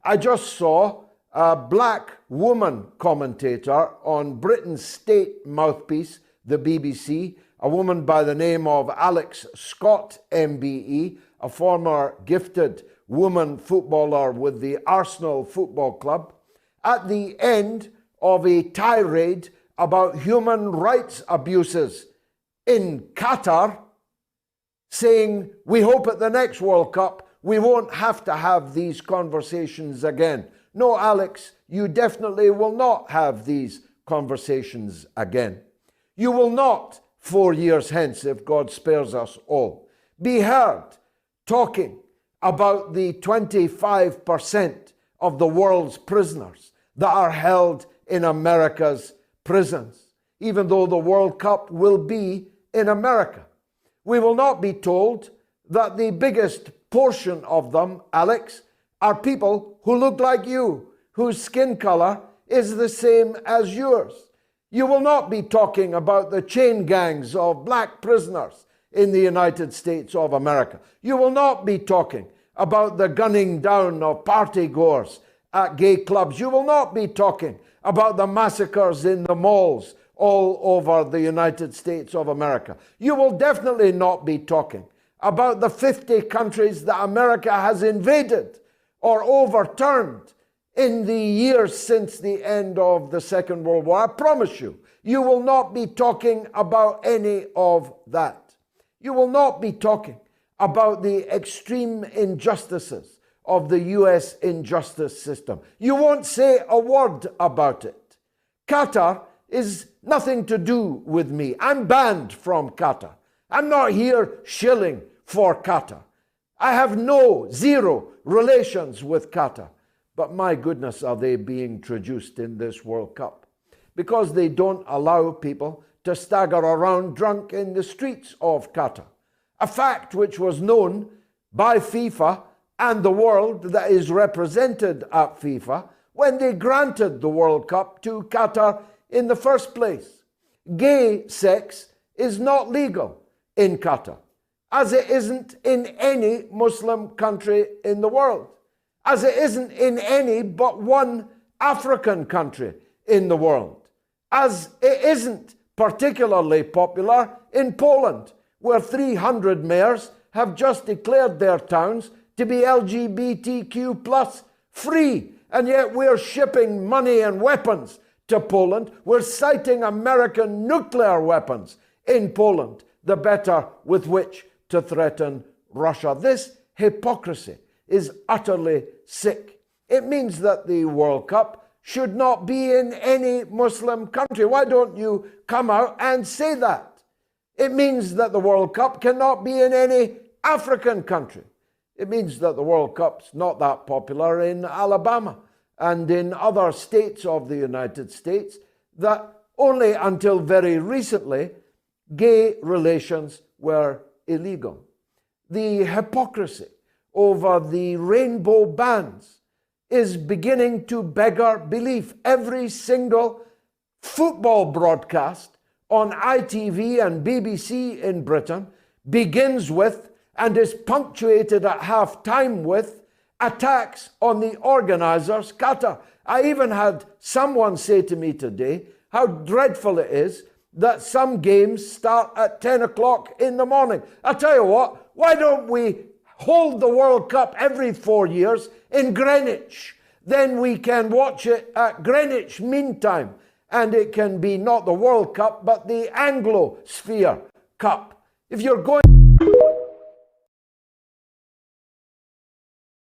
I just saw a black woman commentator on Britain's state mouthpiece, the BBC, a woman by the name of Alex Scott, MBE, a former gifted woman footballer with the Arsenal Football Club, at the end of a tirade about human rights abuses in Qatar, saying, we hope at the next World Cup we won't have to have these conversations again. No, Alex, you definitely will not have these conversations again. You will not, 4 years hence, if God spares us all, be heard talking about the 25% of the world's prisoners that are held in America's prisons, even though the World Cup will be in America. We will not be told that the biggest portion of them, Alex, are people who look like you, whose skin color is the same as yours. You will not be talking about the chain gangs of black prisoners in the United States of America. You will not be talking about the gunning down of partygoers at gay clubs. You will not be talking about the massacres in the malls all over the United States of America. You will definitely not be talking about the 50 countries that America has invaded or overturned in the years since the end of the Second World War. I promise you, you will not be talking about any of that. You will not be talking about the extreme injustices of the US injustice system. You won't say a word about it. Qatar is nothing to do with me. I'm banned from Qatar. I'm not here shilling for Qatar. I have zero relations with Qatar. But my goodness, are they being traduced in this World Cup? Because they don't allow people to stagger around drunk in the streets of Qatar. A fact which was known by FIFA and the world that is represented at FIFA when they granted the World Cup to Qatar in the first place. Gay sex is not legal in Qatar, as it isn't in any Muslim country in the world, as it isn't in any but one African country in the world, as it isn't particularly popular in Poland, where 300 mayors have just declared their towns to be LGBTQ plus free, and yet we're shipping money and weapons to Poland. We're citing American nuclear weapons in Poland, the better with which to threaten Russia. This hypocrisy is utterly sick. It means that the World Cup should not be in any Muslim country. Why don't you come out and say that? It means that the World Cup cannot be in any African country. It means that the World Cup's not that popular in Alabama and in other states of the United States that only until very recently gay relations were illegal. The hypocrisy over the rainbow bans is beginning to beggar belief. Every single football broadcast on ITV and BBC in Britain begins with and is punctuated at half time with attacks on the organisers, Qatar. I even had someone say to me today how dreadful it is that some games start at 10 o'clock in the morning. I tell you what, why don't we hold the World Cup every 4 years in Greenwich? Then we can watch it at Greenwich Mean Time, and it can be not the World Cup, but the Anglo-Sphere Cup. If you're going